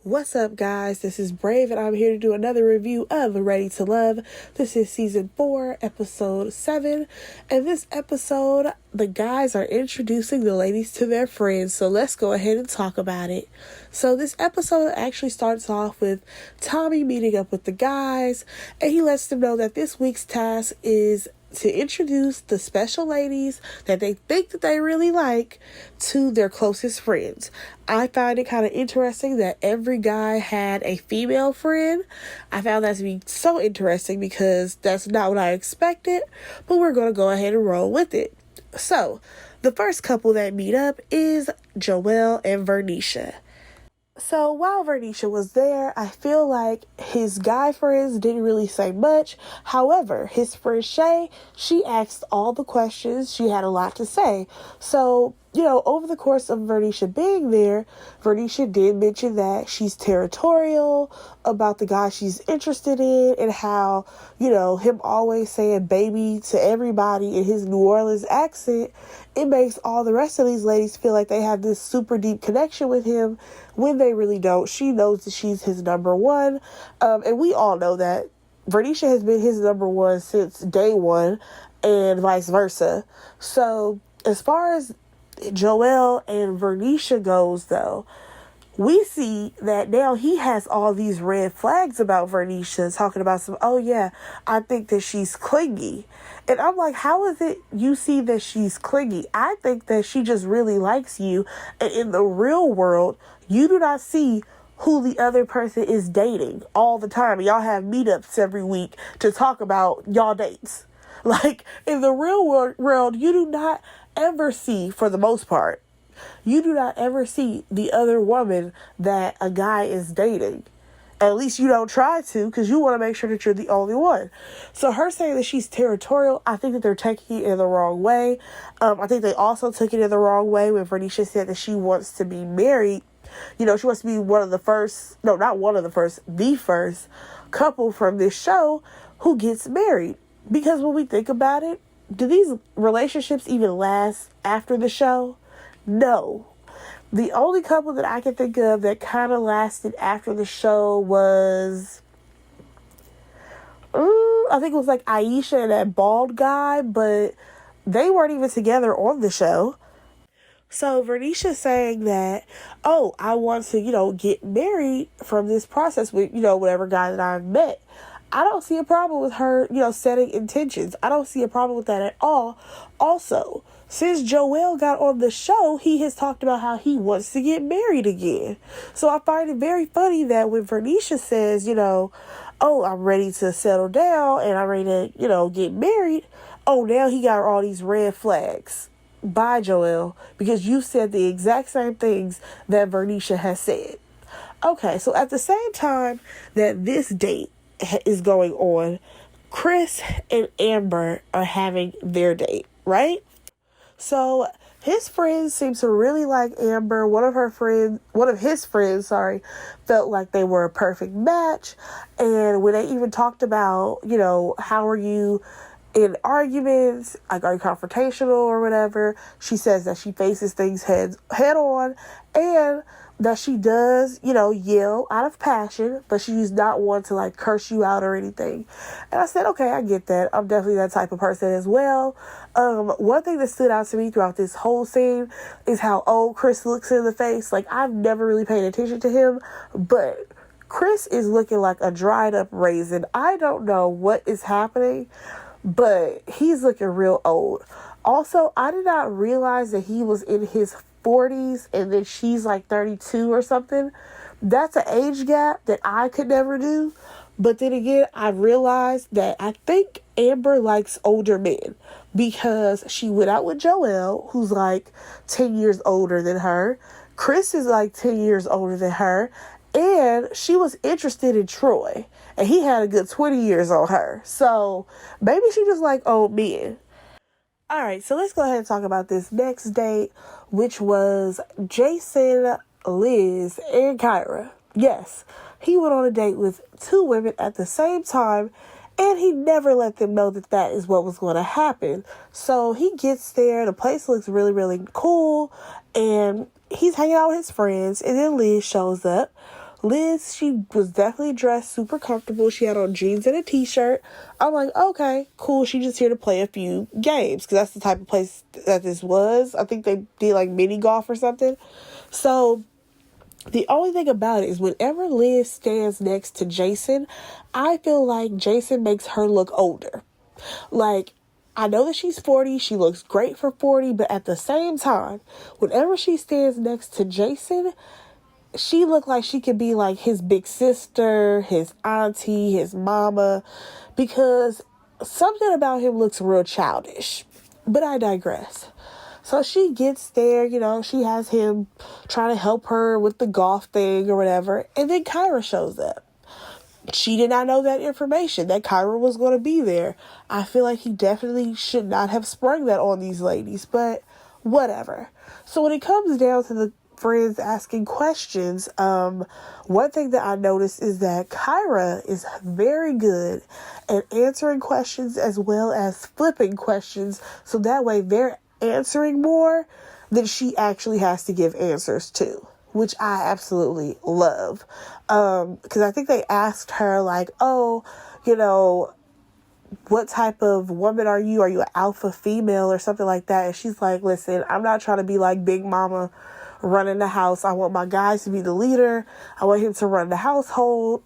What's up, guys? This is Brave, and I'm here to do another review of Ready to Love. This is season 4, episode 7. And this episode, the guys are introducing the ladies to their friends. So let's go ahead and talk about it. So this episode actually starts off with Tommy meeting up with the guys, and he lets them know that this week's task is to introduce the special ladies that they think that they really like to their closest friends. I find it kind of interesting that every guy had a female friend. I found that to be so interesting because that's not what I expected, but we're going to go ahead and roll with it. So, the first couple that meet up is Joel and Vernisha. So while Vernisha was there, I feel like his guy friends didn't really say much. However, his friend Shay, she asked all the questions. She had a lot to say. So, over the course of Vernisha being there, Vernisha did mention that she's territorial about the guy she's interested in and how, him always saying baby to everybody in his New Orleans accent, it makes all the rest of these ladies feel like they have this super deep connection with him when they really don't. She knows that she's his number one. And we all know that Vernisha has been his number one since day one and vice versa. So as far as Joel and Vernisha goes, though, we see that now he has all these red flags about Vernisha, talking about I think that she's clingy. And I'm like, how is it you see that she's clingy? I think that she just really likes you. And in the real world, you do not see who the other person is dating all the time. Y'all have meetups every week to talk about y'all dates. Like, in the real world, you do not ever see, for the most part, you do not ever see the other woman that a guy is dating. At least you don't try to, because you want to make sure that you're the only one. So her saying that she's territorial, I think that they're taking it in the wrong way. I think they also took it in the wrong way when Vernisha said that she wants to be married. She wants to be the first couple from this show who gets married. Because when we think about it, do these relationships even last after the show? No. The only couple that I can think of that kind of lasted after the show was, I think it was like Aisha and that bald guy, but they weren't even together on the show. So Vernisha saying that, I want to, get married from this process with, whatever guy that I've met. I don't see a problem with her, setting intentions. I don't see a problem with that at all. Also, since Joel got on the show, he has talked about how he wants to get married again. So I find it very funny that when Vernisha says, I'm ready to settle down and I'm ready to, get married. Now he got all these red flags. Bye, Joel, because you said the exact same things that Vernisha has said. Okay, so at the same time that this date is going on, Chris and Amber are having their date, right? So his friends seem to really like Amber. One of his friends, felt like they were a perfect match. And when they even talked about, how are you in arguments, like, are you confrontational or whatever, she says that she faces things head on, and that she does, yell out of passion, but she's not one to, curse you out or anything. And I said, okay, I get that. I'm definitely that type of person as well. One thing that stood out to me throughout this whole scene is how old Chris looks in the face. Like, I've never really paid attention to him, but Chris is looking like a dried up raisin. I don't know what is happening, but he's looking real old. Also, I did not realize that he was in his 40s and then she's like 32 or something. That's an age gap that I could never do. But then again, I realized that I think Amber likes older men because she went out with Joel, who's like 10 years older than her. Chris is like 10 years older than her. And she was interested in Troy, and he had a good 20 years on her. So maybe she just like old men. All right, so let's go ahead and talk about this next date, which was Jason, Liz, and Kyra. Yes, he went on a date with 2 women at the same time, and he never let them know that that is what was going to happen. So he gets there, the place looks really, really cool, and he's hanging out with his friends, and then Liz shows up. Liz, she was definitely dressed super comfortable. She had on jeans and a t-shirt. I'm like, okay, cool. She just here to play a few games because that's the type of place that this was. I think they did like mini golf or something. So the only thing about it is whenever Liz stands next to Jason, I feel like Jason makes her look older. Like, I know that she's 40, she looks great for 40, but at the same time, whenever she stands next to Jason, she looked like she could be like his big sister, his auntie, his mama, because something about him looks real childish. But I digress. So she gets there, she has him trying to help her with the golf thing or whatever, and then Kyra shows up. She did not know that information, that Kyra was going to be there. I feel like he definitely should not have sprung that on these ladies, but whatever. So when it comes down to the friends asking questions, one thing that I noticed is that Kyra is very good at answering questions as well as flipping questions, so that way they're answering more than she actually has to give answers to, which I absolutely love. Because I think they asked her like, oh, what type of woman are you? Are you an alpha female or something like that? And she's like, listen, I'm not trying to be like Big Mama running the house. I want my guys to be the leader. I want him to run the household,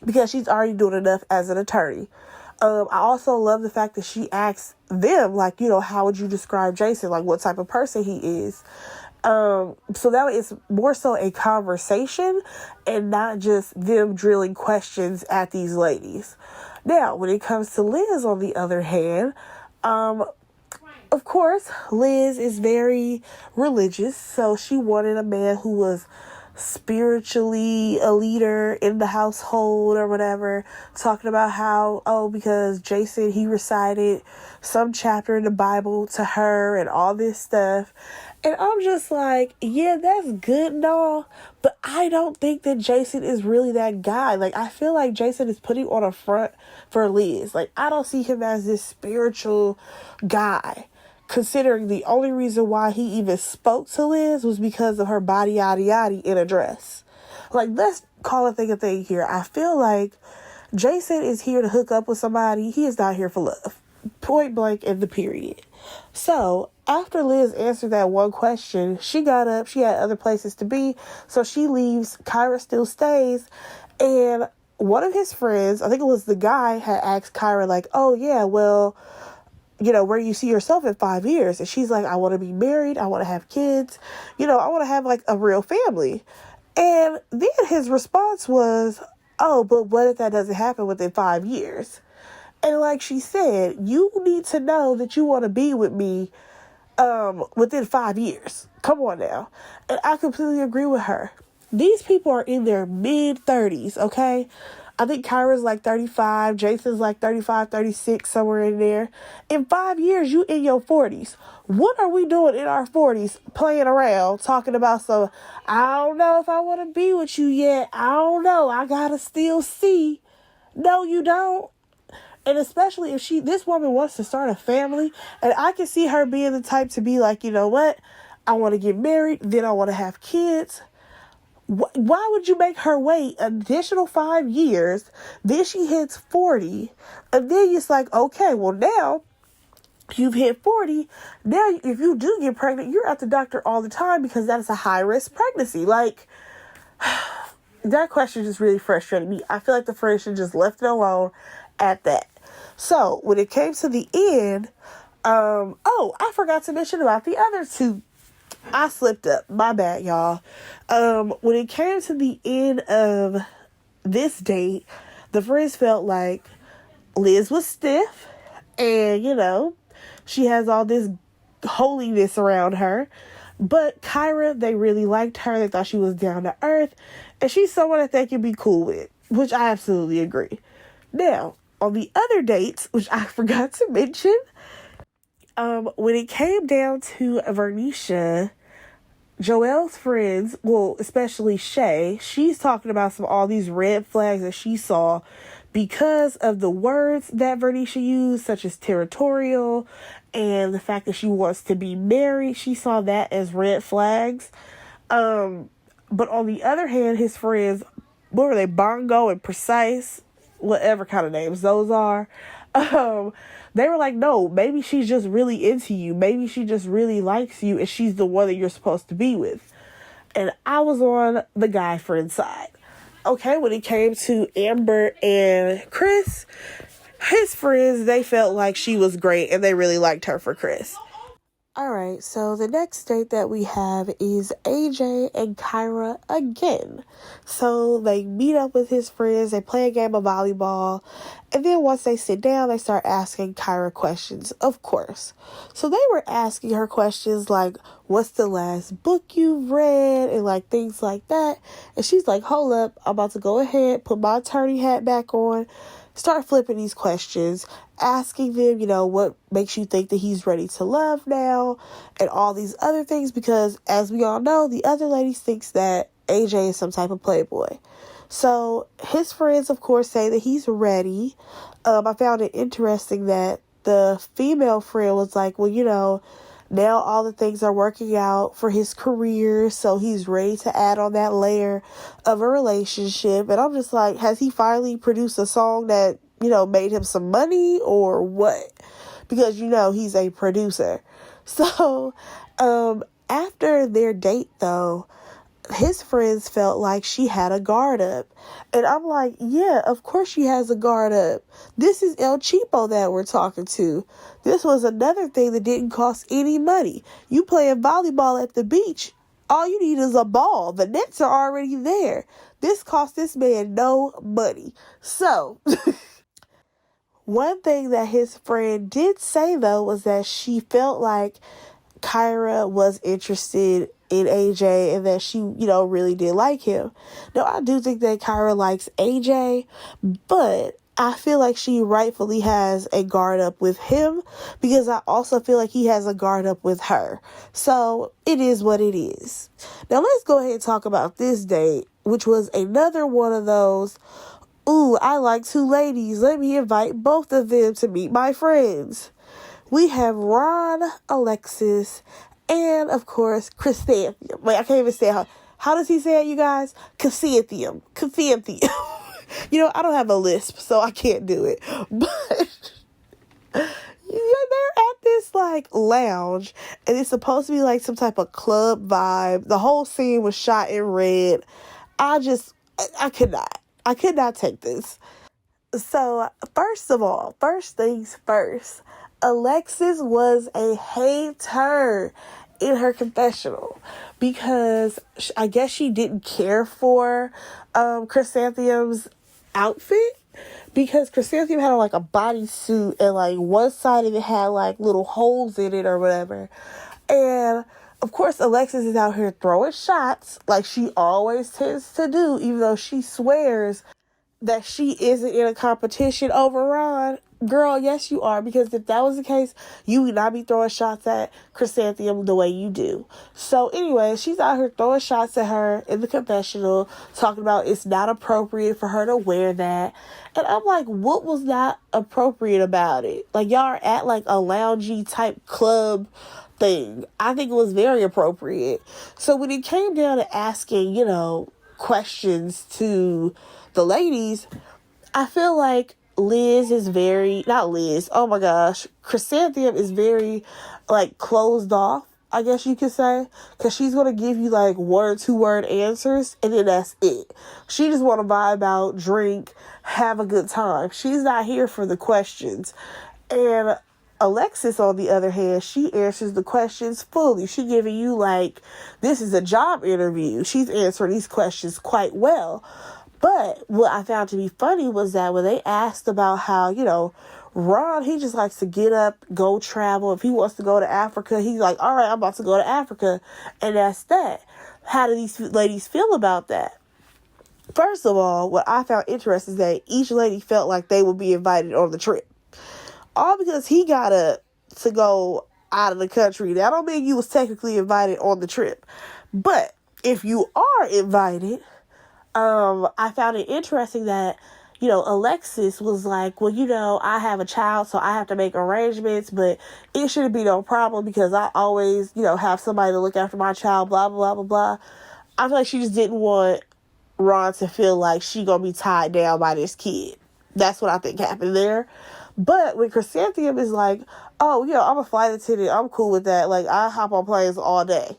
because she's already doing enough as an attorney. I also love the fact that she asks them, like, how would you describe Jason? Like, what type of person he is? So that way it's more so a conversation and not just them drilling questions at these ladies. Now, when it comes to Liz, on the other hand, of course, Liz is very religious, so she wanted a man who was spiritually a leader in the household or whatever, talking about how, because Jason, he recited some chapter in the Bible to her and all this stuff. And I'm just like, yeah, that's good and all, but I don't think that Jason is really that guy. Like, I feel like Jason is putting on a front for Liz. Like, I don't see him as this spiritual guy, considering the only reason why he even spoke to Liz was because of her body yaddy yaddy in a dress. Like, let's call a thing here. I feel like Jason is here to hook up with somebody. He is not here for love. Point blank and the period. So, after Liz answered that one question, she got up. She had other places to be. So she leaves. Kyra still stays. And one of his friends, I think it was the guy, had asked Kyra, like, oh, yeah, well, where do you see yourself in 5 years? And she's like, I want to be married. I want to have kids. I want to have like a real family. And then his response was, oh, but what if that doesn't happen within 5 years? And like she said, you need to know that you want to be with me within 5 years. Come on now. And I completely agree with her. These people are in their mid-30s, okay? I think Kyra's like 35, Jason's like 35, 36, somewhere in there. In 5 years, you in your 40s. What are we doing in our 40s? Playing around, talking about some, I don't know if I want to be with you yet. I don't know. I gotta still see. No, you don't. And especially if this woman wants to start a family, and I can see her being the type to be like, you know what? I want to get married, then I want to have kids. Why would you make her wait an additional 5 years? Then she hits 40. And then it's like, okay, well now you've hit 40. Now, if you do get pregnant, you're at the doctor all the time because that is a high-risk pregnancy. Like, that question just really frustrated me. I feel like the friend should just left it alone at that. So, when it came to the end, I forgot to mention about the other two. I slipped up. My bad, y'all. When it came to the end of this date, the friends felt like Liz was stiff and, she has all this holiness around her. But Kyra, they really liked her. They thought she was down to earth. And she's someone that they can be cool with, which I absolutely agree. Now, on the other dates, which I forgot to mention, when it came down to Vernisha, Joelle's friends, well, especially Shay, she's talking about all these red flags that she saw because of the words that Vernisha used, such as territorial and the fact that she wants to be married. She saw that as red flags. But on the other hand, his friends what were they, Bongo and Precise, whatever kind of names those are. They were like, no, maybe she's just really into you. Maybe she just really likes you and she's the one that you're supposed to be with. And I was on the guy friend side. Okay, when it came to Amber and Chris, his friends, they felt like she was great and they really liked her for Chris. Alright, so the next date that we have is AJ and Kyra again. So they meet up with his friends, they play a game of volleyball, and then once they sit down, they start asking Kyra questions, of course. So they were asking her questions like, what's the last book you've read, and like things like that. And she's like, hold up, I'm about to go ahead, put my attorney hat back on, start flipping these questions, asking them, what makes you think that he's ready to love now, and all these other things, because as we all know, the other ladies thinks that AJ is some type of playboy. So his friends, of course, say that he's ready. I found it interesting that the female friend was like, well, now all the things are working out for his career, so he's ready to add on that layer of a relationship. And I'm just like, has he finally produced a song that, made him some money or what? Because, he's a producer. So, after their date, though, his friends felt like she had a guard up. And I'm like, yeah, of course she has a guard up. This is El Cheapo that we're talking to. This was another thing that didn't cost any money. You playing volleyball at the beach, all you need is a ball. The nets are already there. This cost this man no money. So, one thing that his friend did say, though, was that she felt like Kyra was interested in AJ and that she, really did like him. Now, I do think that Kyra likes AJ, but I feel like she rightfully has a guard up with him because I also feel like he has a guard up with her. So, it is what it is. Now, let's go ahead and talk about this date, which was another one of those, ooh, I like two ladies. Let me invite both of them to meet my friends. We have Ron, Alexis, and, of course, Chrysanthemum. Wait, I can't even say how does he say it, you guys? Chrysanthemum. Chrysanthemum. I don't have a lisp, so I can't do it. But they're at this, lounge, and it's supposed to be, some type of club vibe. The whole scene was shot in red. I could not. I could not take this. So, first things first, Alexis was a hater in her confessional because I guess she didn't care for Chrysanthemum's outfit, because Chrysanthemum had a bodysuit and one side of it had little holes in it or whatever. And of course, Alexis is out here throwing shots like she always tends to do, even though she swears that she isn't in a competition over Ron. Girl, yes, you are, because if that was the case, you would not be throwing shots at Chrysanthemum the way you do. So anyway, she's out here throwing shots at her in the confessional, talking about it's not appropriate for her to wear that. And I'm like, what was not appropriate about it? Y'all are at a loungy type club thing. I think it was very appropriate. So when it came down to asking, questions to the ladies, I feel like Liz is oh my gosh, Chrysanthemum is very, closed off, I guess you could say, because she's going to give you, 1 or 2 word answers, and then that's it. She just want to vibe out, drink, have a good time. She's not here for the questions. And Alexis, on the other hand, she answers the questions fully. She giving you, this is a job interview. She's answering these questions quite well. But what I found to be funny was that when they asked about how, Ron, he just likes to get up, go travel. If he wants to go to Africa, he's like, all right, I'm about to go to Africa. And that's that. How do these ladies feel about that? First of all, what I found interesting is that each lady felt like they would be invited on the trip. All because he got to go out of the country. That don't mean you was technically invited on the trip. But if you are invited, I found it interesting that, Alexis was like, well, I have a child, so I have to make arrangements, but it shouldn't be no problem because I always, have somebody to look after my child, blah, blah, blah, blah, blah. I feel like she just didn't want Ron to feel like she gonna be tied down by this kid. That's what I think happened there. But when Chrysanthemum is like, oh, I'm a flight attendant, I'm cool with that. Like, I hop on planes all day.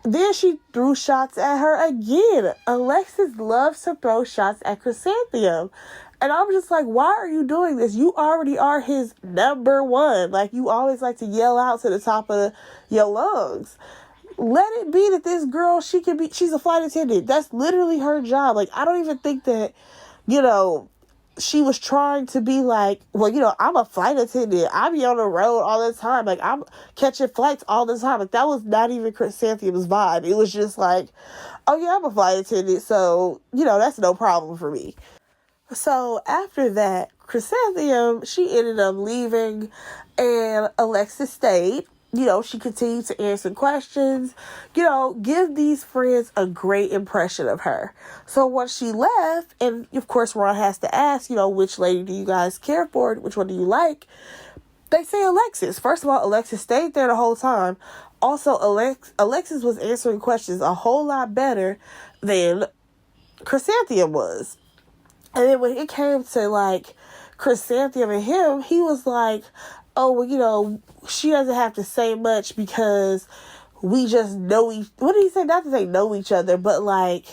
Then she threw shots at her again. Alexis loves to throw shots at Chrysanthemum. And I'm just like, why are you doing this? You already are his number one. Like, you always like to yell out to the top of your lungs. Let it be that this girl, she's a flight attendant. That's literally her job. Like, I don't even think that, she was trying to be like, well, I'm a flight attendant. I be on the road all the time. Like, I'm catching flights all the time. Like, that was not even Chrysanthemum's vibe. It was just like, oh, yeah, I'm a flight attendant. So, that's no problem for me. So, after that, Chrysanthemum, she ended up leaving, and Alexis stayed. She continued to answer questions, give these friends a great impression of her. So once she left, and of course Ron has to ask, which lady do you guys care for? Which one do you like? They say Alexis. First of all, Alexis stayed there the whole time. Also, Alexis was answering questions a whole lot better than Chrysanthemum was. And then when it came to, like, Chrysanthemum and him, he was like, oh, well, she doesn't have to say much because we just know what did he say? Not that they know each other, but, like,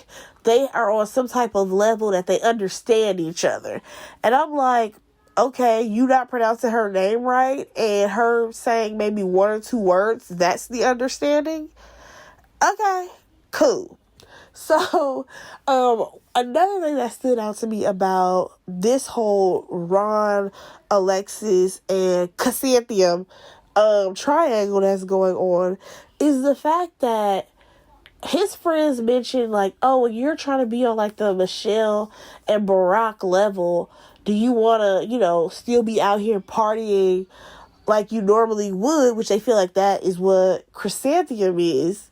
they are on some type of level that they understand each other. And I'm like, okay, you not pronouncing her name right and her saying maybe one or two words, that's the understanding? Okay, cool. So, another thing that stood out to me about this whole Ron, Alexis, and Chrysanthemum triangle that's going on is the fact that his friends mentioned, like, oh, when you're trying to be on, like, the Michelle and Barack level, do you want to, still be out here partying like you normally would, which they feel like that is what Chrysanthemum is.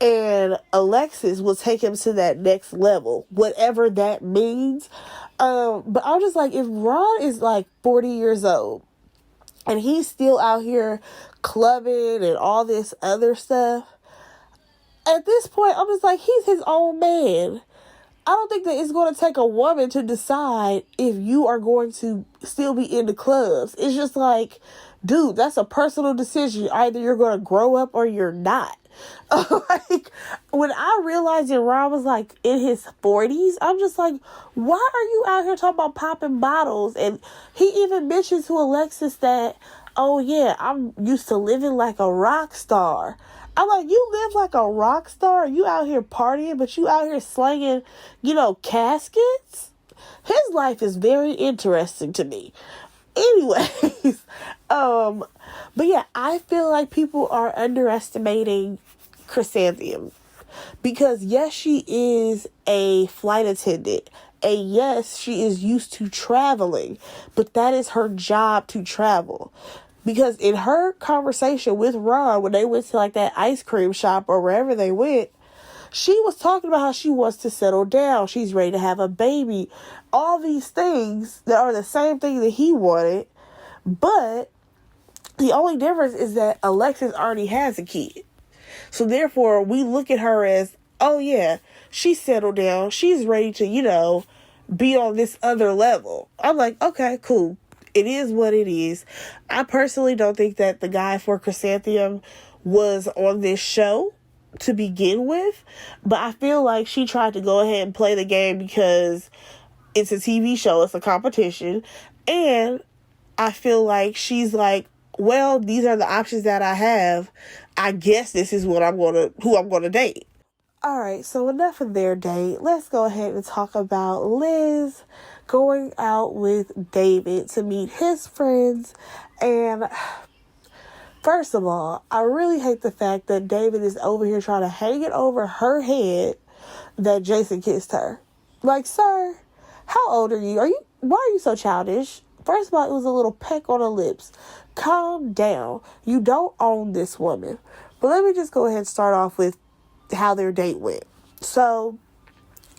And Alexis will take him to that next level, whatever that means. But I'm just like, if Ron is like 40 years old and he's still out here clubbing and all this other stuff, at this point, I'm just like, he's his own man. I don't think that it's going to take a woman to decide if you are going to still be in the clubs. It's just like, dude, that's a personal decision. Either you're going to grow up or you're not. Like, when I realized that Ron was like in his 40s, I'm just like, why are you out here talking about popping bottles? And he even mentioned to Alexis that, oh yeah, I'm used to living like a rock star. I'm like, you live like a rock star? You out here partying, but you out here slanging, caskets? His life is very interesting to me. Anyways, but yeah, I feel like people are underestimating Chrysanthemum. Because yes, she is a flight attendant. And yes, she is used to traveling. But that is her job, to travel. Because in her conversation with Ron, when they went to like that ice cream shop or wherever they went, she was talking about how she wants to settle down. She's ready to have a baby. All these things that are the same thing that he wanted. But the only difference is that Alexis already has a kid. So therefore, we look at her as, oh yeah, she's settled down. She's ready to, be on this other level. I'm like, okay, cool. It is what it is. I personally don't think that the guy for Chrysanthemum was on this show to begin with. But I feel like she tried to go ahead and play the game because it's a TV show. It's a competition. And I feel like she's like, well, these are the options that I have. I guess this is who I'm going to date. All right, so enough of their date. Let's go ahead and talk about Liz going out with David to meet his friends. And first of all, I really hate the fact that David is over here trying to hang it over her head that Jason kissed her. Like, sir, how old are you? Why are you so childish? First of all, it was a little peck on the lips. Calm down. You don't own this woman. But let me just go ahead and start off with how their date went. So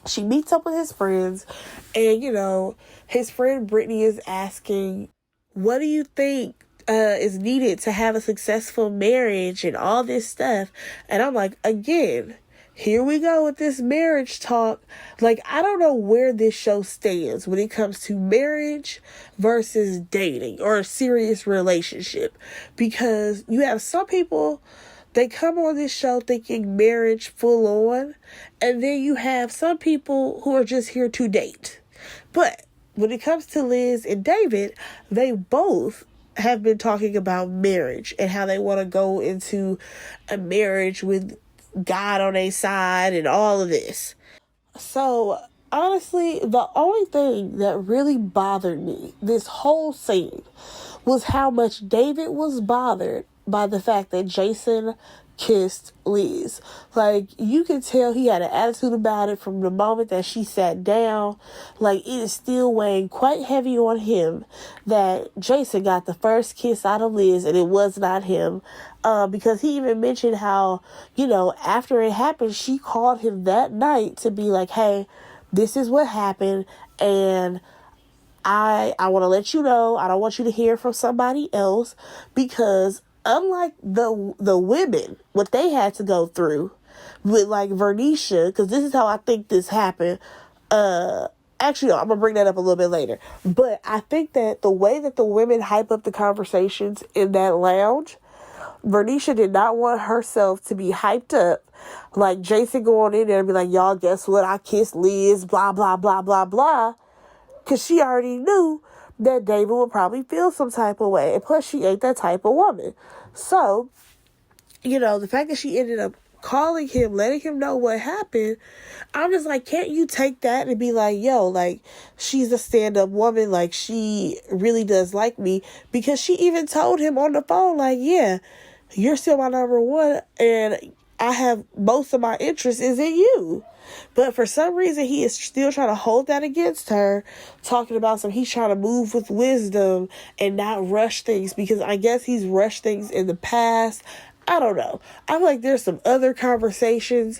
she meets up with his friends, and his friend Brittany is asking, what do you think is needed to have a successful marriage and all this stuff? And I'm like, again, here we go with this marriage talk. Like, I don't know where this show stands when it comes to marriage versus dating or a serious relationship. Because you have some people, they come on this show thinking marriage full on. And then you have some people who are just here to date. But when it comes to Liz and David, they both have been talking about marriage and how they want to go into a marriage with God on their side and all of this. So, honestly, the only thing that really bothered me this whole scene was how much David was bothered by the fact that Jason kissed Liz. Like, you can tell he had an attitude about it from the moment that she sat down. Like, it is still weighing quite heavy on him that Jason got the first kiss out of Liz and it was not him. Because he even mentioned how, after it happened, she called him that night to be like, hey, this is what happened, and I want to let you know, I don't want you to hear from somebody else, because unlike the women, what they had to go through with, like, Vernisha, because this is how I think this happened. Actually, no, I'm going to bring that up a little bit later. But I think that the way that the women hype up the conversations in that lounge, Vernisha did not want herself to be hyped up. Like, Jason going in there and be like, y'all, guess what? I kissed Liz, blah, blah, blah, blah, blah. Because she already knew that David would probably feel some type of way. And plus, she ain't that type of woman. So, the fact that she ended up calling him, letting him know what happened, I'm just like, can't you take that and be like, yo, like, she's a stand-up woman, like, she really does like me, because she even told him on the phone, like, yeah, you're still my number one, and I have most of my interest is in you. But for some reason, he is still trying to hold that against her, talking about he's trying to move with wisdom and not rush things, because I guess he's rushed things in the past. I don't know. I feel like there's some other conversations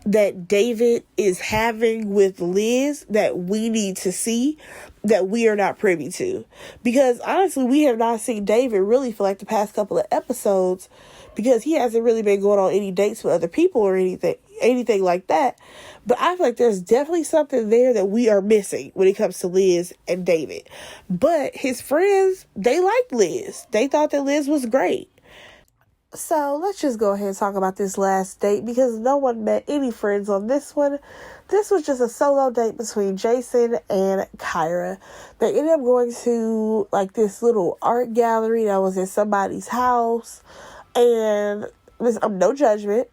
that David is having with Liz that we need to see, that we are not privy to. Because honestly, we have not seen David really for like the past couple of episodes, because he hasn't really been going on any dates with other people or anything like that. But I feel like there's definitely something there that we are missing when it comes to Liz and David. But his friends, they liked Liz. They thought that Liz was great. So let's just go ahead and talk about this last date, because no one met any friends on this one. This was just a solo date between Jason and Kyra. They ended up going to like this little art gallery that was in somebody's house, and no judgment.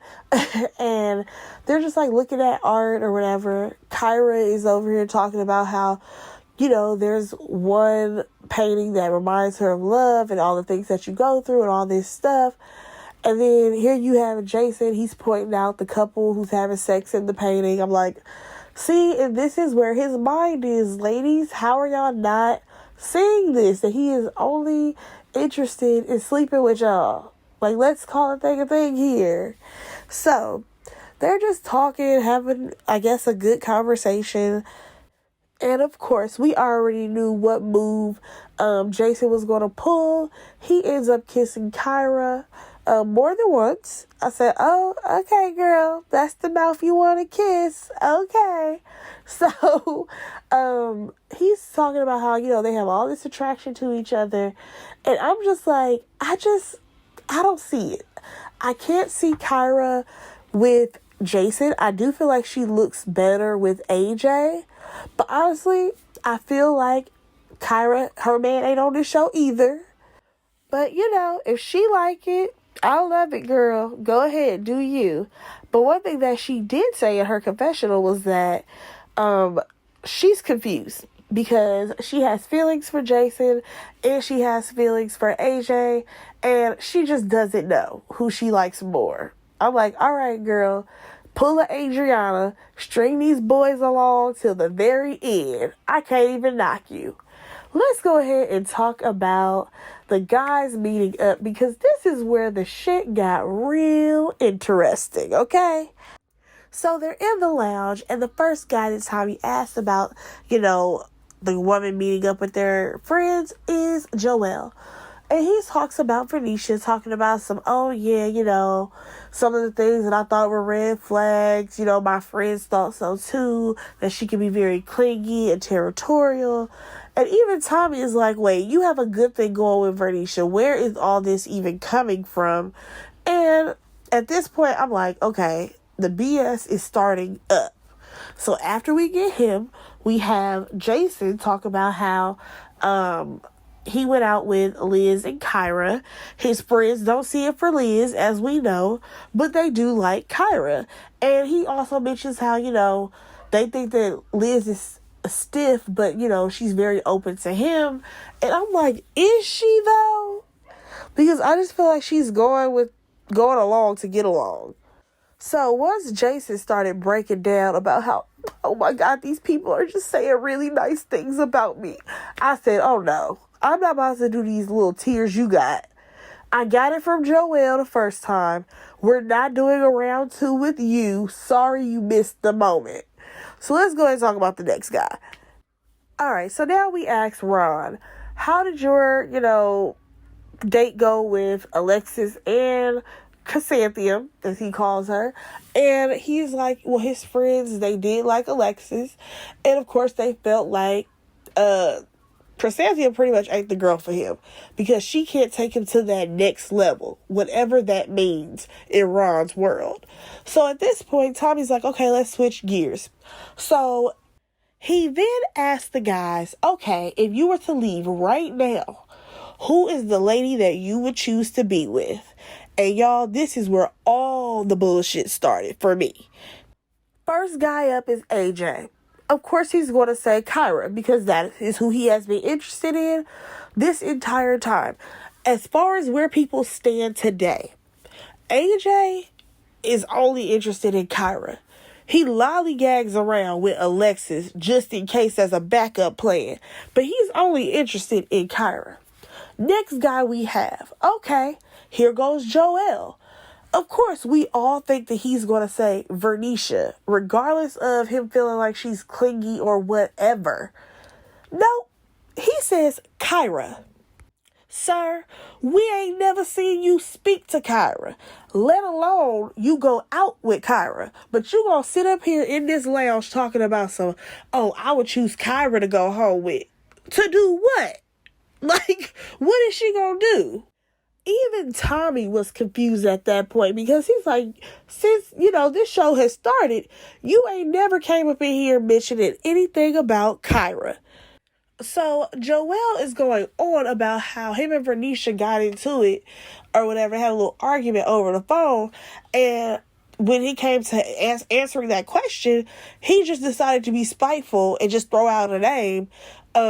And they're just like looking at art or whatever. Kyra is over here talking about how, there's one painting that reminds her of love and all the things that you go through and all this stuff. And then here you have Jason, he's pointing out the couple who's having sex in the painting. I'm like, see, and this is where his mind is, ladies. How are y'all not seeing this? That he is only interested in sleeping with y'all. Like, let's call a thing here. So, they're just talking, having, I guess, a good conversation. And of course, we already knew what move Jason was going to pull. He ends up kissing Kyra more than once. I said, oh, okay, girl, that's the mouth you want to kiss. Okay. So he's talking about how, they have all this attraction to each other. And I'm just like, I don't see it. I can't see Kyra with Jason. I do feel like she looks better with AJ. But honestly, I feel like Kyra, her man ain't on this show either. But, if she like it, I love it, girl. Go ahead, do you. But one thing that she did say in her confessional was that she's confused, because she has feelings for Jason and she has feelings for AJ, and she just doesn't know who she likes more. I'm like, all right, girl, pull a Adriana, string these boys along till the very end. I can't even knock you. Let's go ahead and talk about the guys meeting up, because this is where the shit got real interesting, okay? So they're in the lounge, and the first guy that Tommy asked about, the woman meeting up with their friends is Joelle. And he talks about Venetia, talking about some, oh yeah, some of the things that I thought were red flags. My friends thought so too, that she could be very clingy and territorial. And even Tommy is like, wait, you have a good thing going with Venetia. Where is all this even coming from? And at this point, I'm like, okay, the BS is starting up. So after we get him, we have Jason talk about how he went out with Liz and Kyra. His friends don't see it for Liz, as we know, but they do like Kyra. And he also mentions how, they think that Liz is stiff, but, she's very open to him. And I'm like, is she though? Because I just feel like she's going along to get along. So once Jason started breaking down about how, oh my God, these people are just saying really nice things about me, I said, oh no, I'm not about to do these little tears you got. I got it from Joelle the first time. We're not doing a round 2 with you. Sorry you missed the moment. So let's go ahead and talk about the next guy. All right, so now we ask Ron, how did your, date go with Alexis and Chrysanthemum, as he calls her? And he's like, well, his friends, they did like Alexis, and of course they felt like Chrysanthemum pretty much ain't the girl for him, because she can't take him to that next level, whatever that means in Ron's world. So at this point, Tommy's like, okay, let's switch gears. So he then asked the guys, okay, if you were to leave right now, who is the lady that you would choose to be with? And y'all, this is where all the bullshit started for me. First guy up is AJ. Of course, he's going to say Kyra, because that is who he has been interested in this entire time. As far as where people stand today, AJ is only interested in Kyra. He lollygags around with Alexis just in case as a backup plan, but he's only interested in Kyra. Next guy we have, okay, here goes Joel. Of course, we all think that he's going to say Vernicia, regardless of him feeling like she's clingy or whatever. No, he says Kyra. Sir, we ain't never seen you speak to Kyra, let alone you go out with Kyra. But you gonna sit up here in this lounge talking about I would choose Kyra to go home with. To do what? Like, what is she gonna do? Even Tommy was confused at that point, because he's like, since, this show has started, you ain't never came up in here mentioning anything about Kyra. So Joelle is going on about how him and Vernicia got into it or whatever, had a little argument over the phone, and when he came to answering that question, he just decided to be spiteful and just throw out a name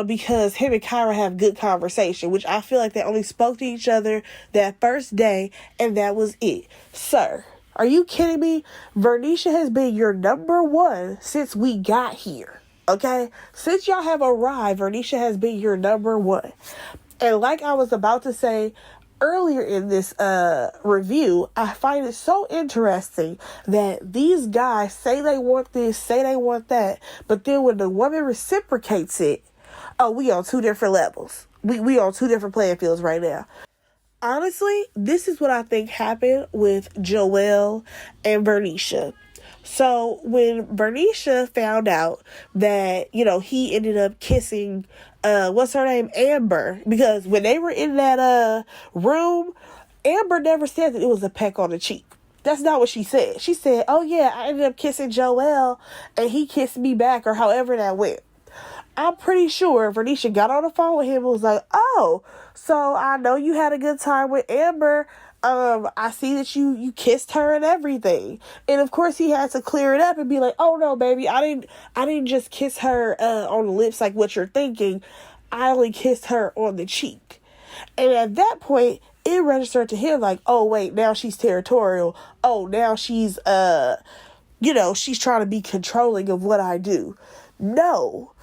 because him and Kyra have good conversation, which I feel like they only spoke to each other that first day, and that was it. Sir, are you kidding me? Vernicia has been your number one since we got here. Okay? Since y'all have arrived, Vernicia has been your number one. And like I was about to say earlier in this review, I find it so interesting that these guys say they want this, say they want that, but then when the woman reciprocates it, we on two different levels. We on two different playing fields right now. Honestly, this is what I think happened with Joelle and Vernicia. So when Vernicia found out that, he ended up kissing, what's her name? Amber. Because when they were in that room, Amber never said that it was a peck on the cheek. That's not what she said. She said, oh yeah, I ended up kissing Joelle and he kissed me back, or however that went. I'm pretty sure Vernicia got on the phone with him and was like, oh, so I know you had a good time with Amber. I see that you kissed her and everything. And of course he had to clear it up and be like, oh no, baby, I didn't just kiss her on the lips like what you're thinking. I only kissed her on the cheek. And at that point, it registered to him like, oh wait, now she's territorial. Oh, now she's she's trying to be controlling of what I do. No.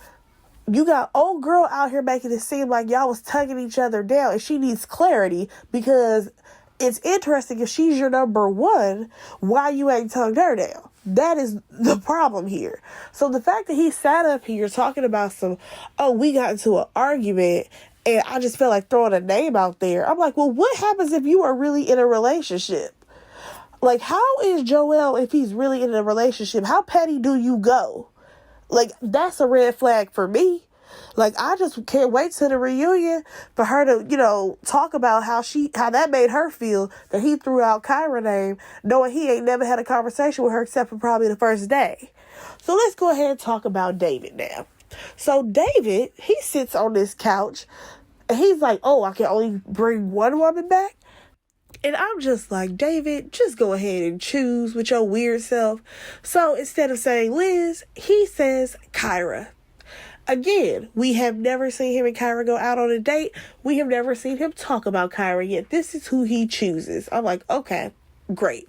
You got old girl out here making it seem like y'all was tugging each other down, and she needs clarity, because it's interesting, if she's your number one, why you ain't tugged her down? That is the problem here. So the fact that he sat up here talking about we got into an argument And I just feel like throwing a name out there. I'm like, well, what happens if you are really in a relationship? Like, how is Joel if he's really in a relationship? How petty do you go? Like, that's a red flag for me. Like, I just can't wait till the reunion for her to, talk about how that made her feel that he threw out Kyra's name, knowing he ain't never had a conversation with her except for probably the first day. So let's go ahead and talk about David now. So David, he sits on this couch and he's like, oh, I can only bring one woman back? And I'm just like, David, just go ahead and choose with your weird self. So instead of saying Liz, he says Kyra. Again, we have never seen him and Kyra go out on a date. We have never seen him talk about Kyra yet. This is who he chooses. I'm like, okay, great.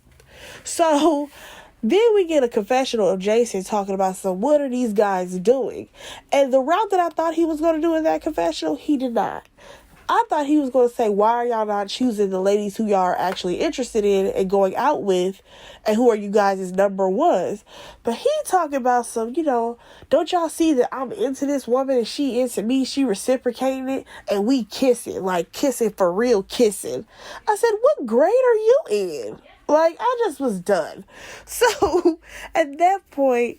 So then we get a confessional of Jason talking about what are these guys doing? And the route that I thought he was going to do in that confessional, he did not. I thought he was going to say, why are y'all not choosing the ladies who y'all are actually interested in and going out with, and who are you guys' number ones? But he talking about don't y'all see that I'm into this woman and she into me, she reciprocating it, and we kissing, like kissing for real kissing. I said, what grade are you in? Like, I just was done. So, at that point,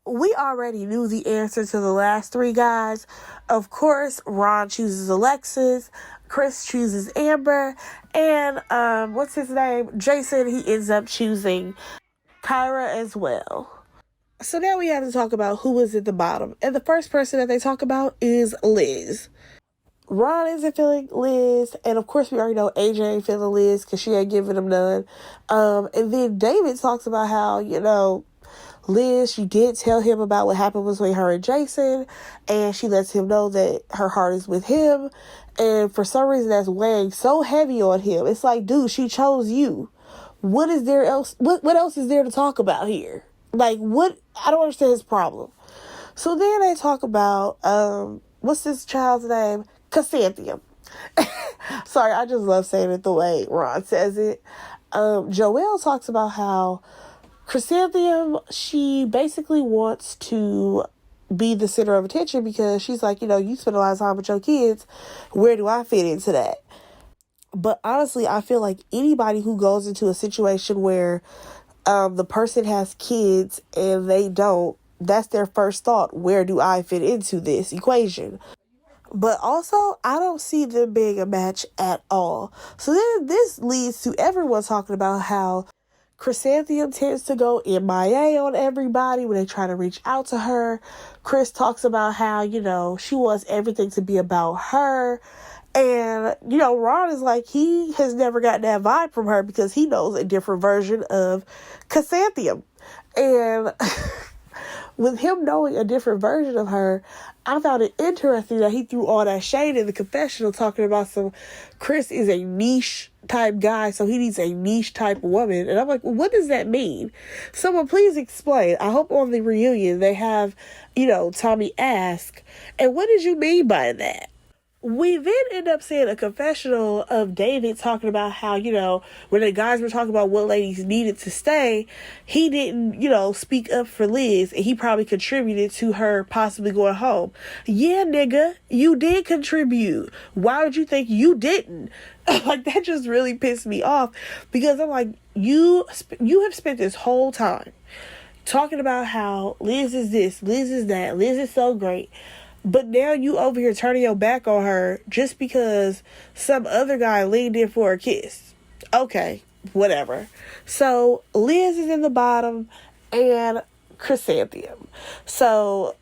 we already knew the answer to the last three guys. Of course, Ron chooses Alexis, Chris chooses Amber, and what's his name? Jason, he ends up choosing Kyra as well. So now we have to talk about who is at the bottom. And the first person that they talk about is Liz. Ron isn't feeling Liz, and of course we already know AJ ain't feeling Liz because she ain't giving him none. And then David talks about how, Liz, she did tell him about what happened between her and Jason, and she lets him know that her heart is with him, and for some reason that's weighing so heavy on him. It's like, dude, she chose you. What is there else? What else is there to talk about here? Like, what? I don't understand his problem. So then they talk about, what's this child's name? Chrysanthemum. Sorry, I just love saying it the way Ron says it. Joelle talks about how Chrysanthemum, she basically wants to be the center of attention because she's like, you spend a lot of time with your kids. Where do I fit into that? But honestly, I feel like anybody who goes into a situation where the person has kids and they don't, that's their first thought. Where do I fit into this equation? But also, I don't see them being a match at all. So then this leads to everyone talking about how Chrysanthemum tends to go MIA on everybody when they try to reach out to her. Chris talks about how, she wants everything to be about her. And, Ron is like, he has never gotten that vibe from her because he knows a different version of Chrysanthemum. And with him knowing a different version of her, I found it interesting that he threw all that shade in the confessional talking about Chris is a niche type guy, so he needs a niche type woman. And I'm like, well, what does that mean? Someone please explain. I hope on the reunion they have, Tommy ask, and what did you mean by that? We then end up seeing a confessional of David talking about how, when the guys were talking about what ladies needed to stay, he didn't, speak up for Liz, and he probably contributed to her possibly going home. Yeah, nigga, you did contribute. Why would you think you didn't? Like, that just really pissed me off because I'm like, you have spent this whole time talking about how Liz is this, Liz is that, Liz is so great. But now you over here turning your back on her just because some other guy leaned in for a kiss. Okay, whatever. So Liz is in the bottom and Chrysanthemum. So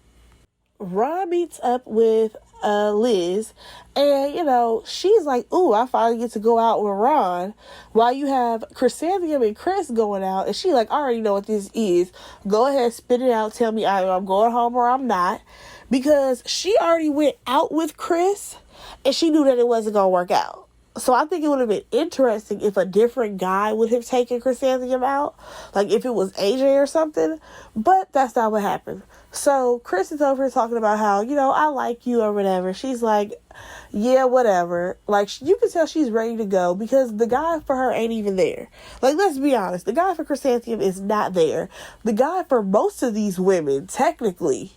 Ron meets up with Liz and, she's like, ooh, I finally get to go out with Ron while you have Chrysanthemum and Chris going out. And she like, I already know what this is. Go ahead, spit it out. Tell me either I'm going home or I'm not. Because she already went out with Chris and she knew that it wasn't going to work out. So I think it would have been interesting if a different guy would have taken Chrysanthemum out. Like if it was AJ or something. But that's not what happened. So Chris is over here talking about how, I like you or whatever. She's like, yeah, whatever. Like you can tell she's ready to go because the guy for her ain't even there. Like, let's be honest. The guy for Chrysanthemum is not there. The guy for most of these women, technically,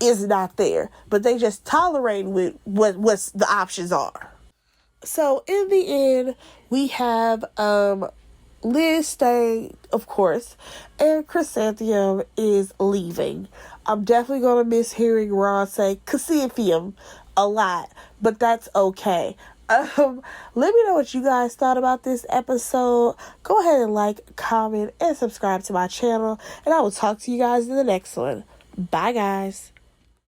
is not there, but they just tolerate with what's the options are. So in the end, we have Liz staying, of course, and Chrysanthemum is leaving. I'm definitely gonna miss hearing Ron say Chrysanthemum a lot, but that's okay. Let me know what you guys thought about this episode. Go ahead and like, comment, and subscribe to my channel, and I will talk to you guys in the next one. Bye, guys.